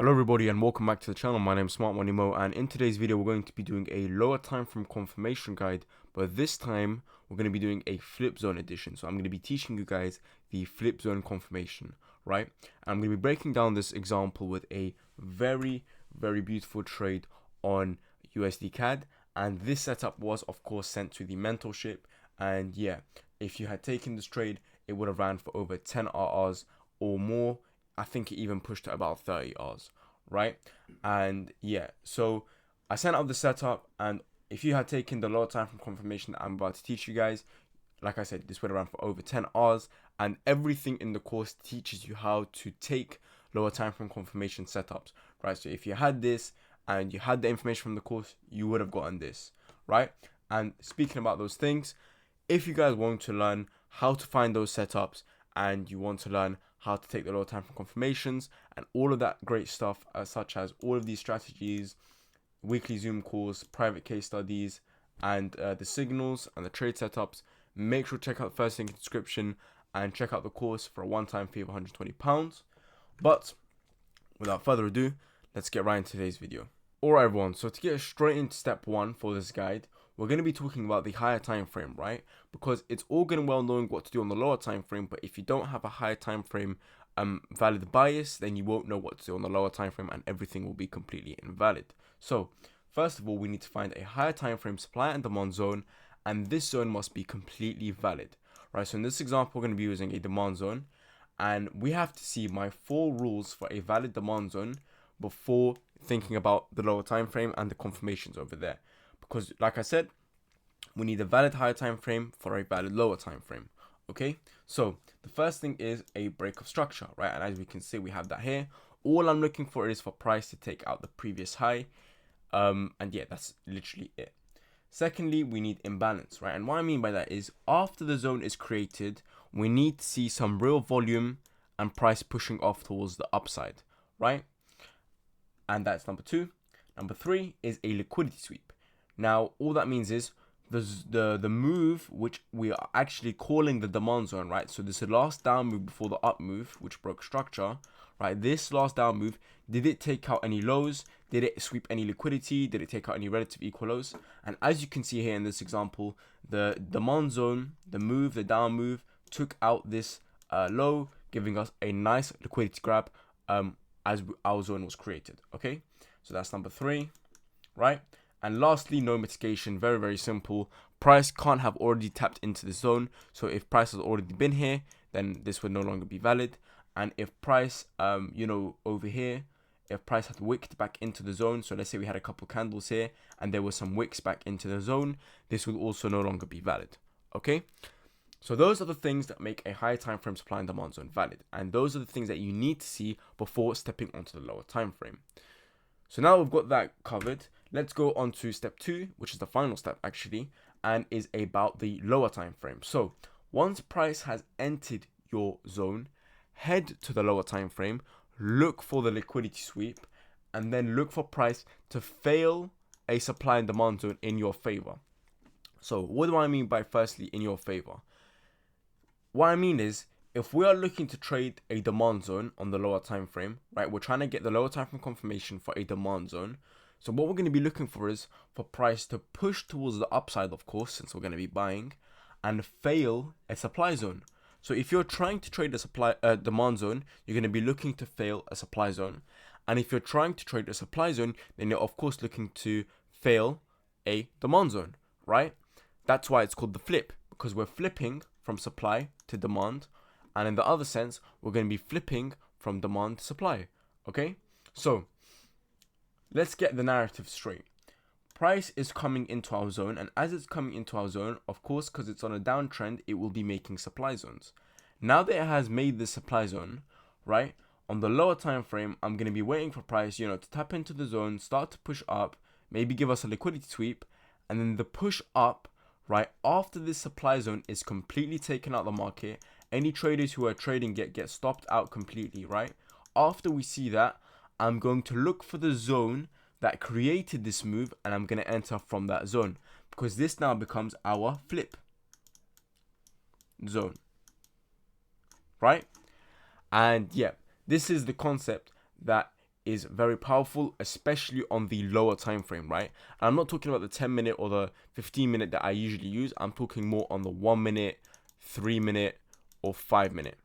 Hello everybody and welcome back to the channel. My name is Smart Money Mo, and in today's video we're going to be doing a lower time frame confirmation guide, but this time we're going to be doing a flip zone edition. So I'm going to be teaching you guys the flip zone confirmation, right? I'm going to be breaking down this example with a very beautiful trade on USD CAD, and this setup was of course sent to the mentorship. And yeah, if you had taken this trade, it would have ran for over 10 RRs or more. I think it even pushed to about 30 Rs, right? And yeah, so I sent out the setup, and if you had taken the lower time from confirmation that I'm about to teach you guys, like I said, this would have run for over 10 Rs, and everything in the course teaches you how to take lower time from confirmation setups, right? So if you had this and you had the information from the course, you would have gotten this, right? And speaking about those things, if you guys want to learn how to find those setups and you want to learn how to take the lower time from confirmations and all of that great stuff, such as all of these strategies, weekly Zoom calls, private case studies, and the signals and the trade setups, make sure to check out the first link in the description and check out the course for a one-time fee of £120. But without further ado, let's get right into today's video. Alright everyone, so to get straight into step one for this guide, we're going to be talking about the higher time frame, right? Because it's all good and well knowing what to do on the lower time frame, but if you don't have a higher time frame valid bias, then you won't know what to do on the lower time frame, and everything will be completely invalid. So first of all, we need to find a higher time frame supply and demand zone, and this zone must be completely valid, right? So in this example, we're going to be using a demand zone, and we have to see my 4 rules for a valid demand zone before thinking about the lower time frame and the confirmations over there. Because like I said, we need a valid higher time frame for a valid lower time frame. Okay, so the first thing is a break of structure, right? And as we can see, we have that here. All I'm looking for is for price to take out the previous high, and yeah, that's literally it. Secondly, we need imbalance, right? And what I mean by that is after the zone is created, we need to see some real volume and price pushing off towards the upside, right? And that's number 2. Number 3 is a liquidity sweep. Now, all that means is the move which we are actually calling the demand zone, right? So this is the last down move before the up move, which broke structure, right? This last down move, did it take out any lows? Did it sweep any liquidity? Did it take out any relative equal lows? And as you can see here in this example, the demand zone, the move, the down move, took out this low, giving us a nice liquidity grab as our zone was created. Okay, so that's number 3, right? And lastly, no mitigation. Very simple. Price can't have already tapped into the zone. So if price has already been here, then this would no longer be valid. And if price, over here, if price had wicked back into the zone, so let's say we had a couple candles here and there was some wicks back into the zone, this would also no longer be valid. Okay, so those are the things that make a higher time frame supply and demand zone valid, and those are the things that you need to see before stepping onto the lower time frame. So now we've got that covered, let's go on to step 2, which is the final step actually, and is about the lower time frame. So once price has entered your zone, head to the lower time frame, look for the liquidity sweep, and then look for price to fail a supply and demand zone in your favor. So what do I mean by firstly in your favor? What I mean is, if we are looking to trade a demand zone on the lower time frame, right, we're trying to get the lower time frame confirmation for a demand zone. So what we're going to be looking for is for price to push towards the upside, of course, since we're going to be buying, and fail a supply zone. So if you're trying to trade a demand zone, you're going to be looking to fail a supply zone. And if you're trying to trade a supply zone, then you're of course looking to fail a demand zone, right? That's why it's called the flip, because we're flipping from supply to demand. And in the other sense, we're going to be flipping from demand to supply. Okay, so let's get the narrative straight. Price is coming into our zone, and as it's coming into our zone, of course, because it's on a downtrend, it will be making supply zones. Now that it has made this supply zone, right, on the lower time frame, I'm going to be waiting for price, to tap into the zone, start to push up, maybe give us a liquidity sweep, and then the push up, right, after this supply zone is completely taken out of the market. Any traders who are trading get stopped out completely, right? After we see that, I'm going to look for the zone that created this move, and I'm going to enter from that zone, because this now becomes our flip zone, right? And yeah, this is the concept that is very powerful, especially on the lower time frame, right? And I'm not talking about the 10-minute or the 15-minute that I usually use. I'm talking more on the 1-minute, 3-minute, or 5-minute.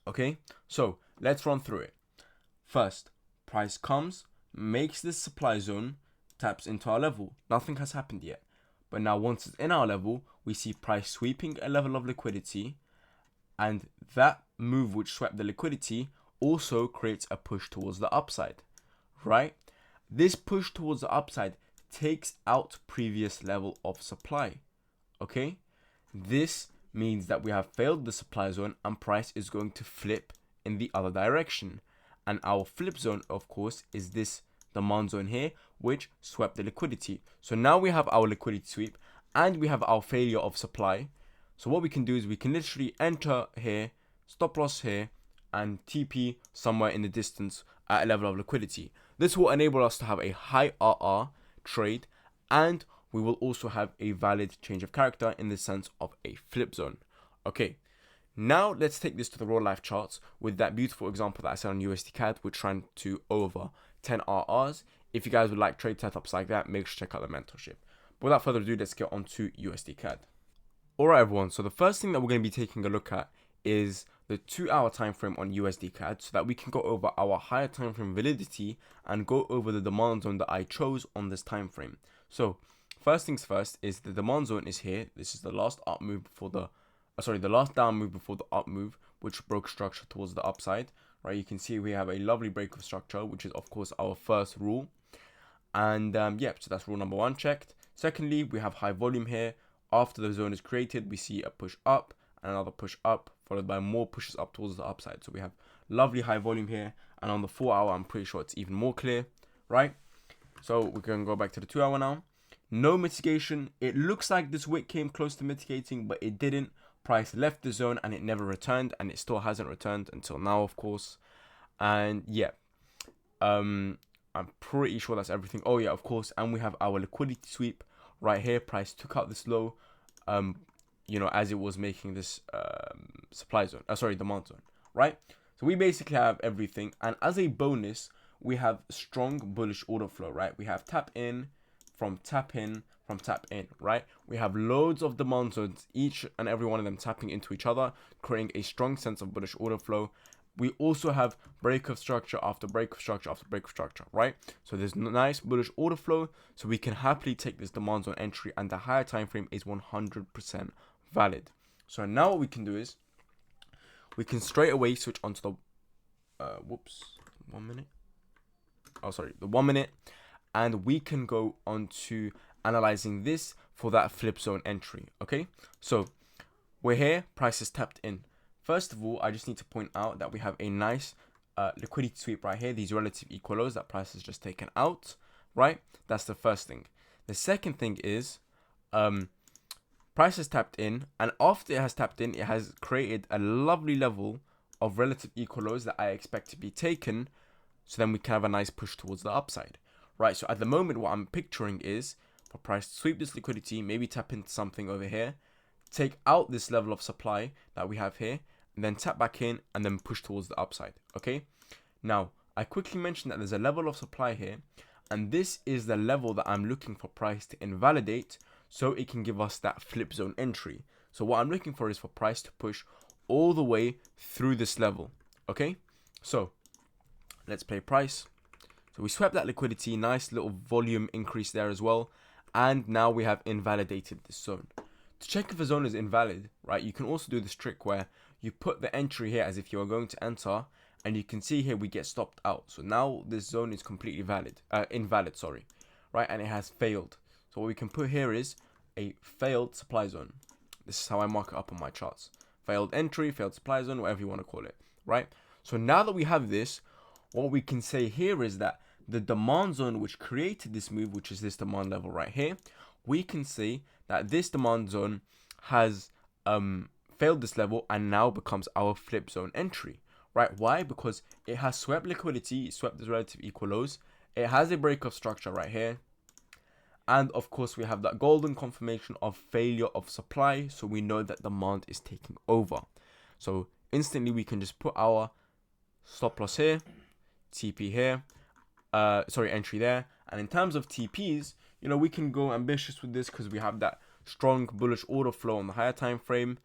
Okay, so let's run through it. First, price comes, makes this supply zone, taps into our level. Nothing has happened yet. But now once it's in our level, we see price sweeping a level of liquidity, and that move which swept the liquidity also creates a push towards the upside, right? This push towards the upside takes out previous level of supply, okay? This means that we have failed the supply zone and price is going to flip in the other direction. And our flip zone, of course, is this demand zone here, which swept the liquidity. So now we have our liquidity sweep and we have our failure of supply. So what we can do is we can literally enter here, stop loss here, and TP somewhere in the distance at a level of liquidity. This will enable us to have a high RR trade, and we will also have a valid change of character in the sense of a flip zone. Okay, now let's take this to the real life charts with that beautiful example that I said on USD CAD. We're trying to over 10 RRs. If you guys would like trade setups like that, make sure to check out the mentorship. But without further ado, let's get on to USD CAD. Alright everyone, so the first thing that we're going to be taking a look at is the 2-hour time frame on USD CAD, so that we can go over our higher time frame validity and go over the demand zone that I chose on this time frame. So first things first is the demand zone is here. This is the last up move before the the last down move before the up move, which broke structure towards the upside, right? You can see we have a lovely break of structure, which is of course our first rule. And yeah, so that's rule number 1 checked. Secondly, we have high volume here. After the zone is created, we see a push up and another push up, followed by more pushes up towards the upside. So we have lovely high volume here, and on the 4-hour, I'm pretty sure it's even more clear, right? So we're going to go back to the 2-hour now. No mitigation. It looks like this wick came close to mitigating, but it didn't. Price left the zone and it never returned, and it still hasn't returned until now, of course. And yeah, I'm pretty sure that's everything. Oh yeah, of course. And we have our liquidity sweep right here. Price took out this low, you know, as it was making this supply zone, demand zone, right? So we basically have everything. And as a bonus, we have strong bullish order flow, right? We have tap in, from tap in, from tap in, right? We have loads of demand zones, each and every one of them tapping into each other, creating a strong sense of bullish order flow. We also have break of structure after break of structure after break of structure, right? So there's nice bullish order flow, so we can happily take this demand zone entry, and the higher time frame is 100% valid. So now what we can do is we can straight away switch onto the the 1 minute, and we can go on to analyzing this for that flip zone entry. Okay, so we're here, price is tapped in. First of all, I just need to point out that we have a nice liquidity sweep right here, these relative equal lows that price has just taken out, right? That's the first thing. The second thing is price has tapped in, and after it has tapped in, it has created a lovely level of relative equal lows that I expect to be taken, so then we can have a nice push towards the upside, right? So at the moment, what I'm picturing is for price to sweep this liquidity, maybe tap into something over here, take out this level of supply that we have here, and then tap back in and then push towards the upside. Okay, now I quickly mentioned that there's a level of supply here, and this is the level that I'm looking for price to invalidate so it can give us that flip zone entry. So what I'm looking for is for price to push all the way through this level. Okay, so let's play price. So we swept that liquidity, nice little volume increase there as well, and now we have invalidated this zone. To check if a zone is invalid, right, you can also do this trick where you put the entry here as if you are going to enter, and you can see here we get stopped out. So now this zone is completely invalid, right, and it has failed. So what we can put here is a failed supply zone. This is how I mark it up on my charts. Failed entry, failed supply zone, whatever you want to call it, right? So now that we have this, what we can say here is that the demand zone which created this move, which is this demand level right here, we can say that this demand zone has failed this level and now becomes our flip zone entry, right? Why? Because it has swept liquidity, it swept the relative equal lows, it has a break of structure right here, and of course we have that golden confirmation of failure of supply, so we know that demand is taking over. So instantly we can just put our stop loss here, TP here, entry there. And in terms of TPs, you know, we can go ambitious with this because we have that strong bullish order flow on the higher time frame.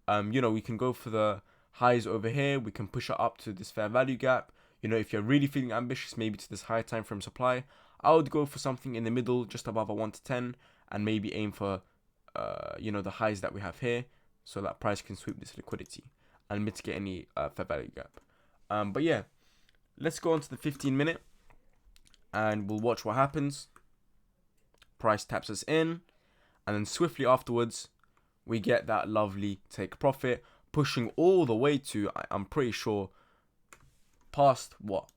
You know, we can go for the highs over here. We can push it up to this fair value gap. You know, if you're really feeling ambitious, maybe to this higher time frame supply, I would go for something in the middle, just above a 1 to 10, and maybe aim for, you know, the highs that we have here, so that price can sweep this liquidity and mitigate any fair value gap. But yeah, let's go on to the 15-minute, and we'll watch what happens. Price taps us in, and then swiftly afterwards, we get that lovely take profit, pushing all the way to, I'm pretty sure, past what?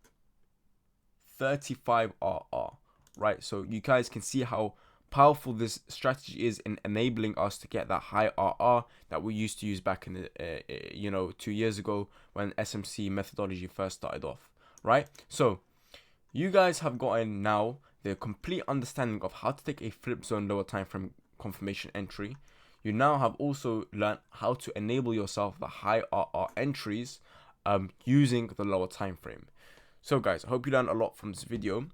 35 RR, right? So you guys can see how powerful this strategy is in enabling us to get that high RR that we used to use back in the, you know, 2 years ago when SMC methodology first started off, right? So you guys have gotten now the complete understanding of how to take a flip zone lower time frame confirmation entry. You now have also learned how to enable yourself the high RR entries using the lower time frame. So guys, I hope you learned a lot from this video.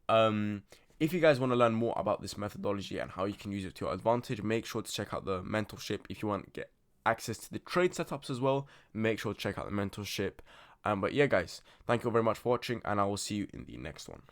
If you guys want to learn more about this methodology and how you can use it to your advantage, make sure to check out the mentorship. If you want to get access to the trade setups as well, make sure to check out the mentorship. But yeah guys, thank you very much for watching, and I will see you in the next one.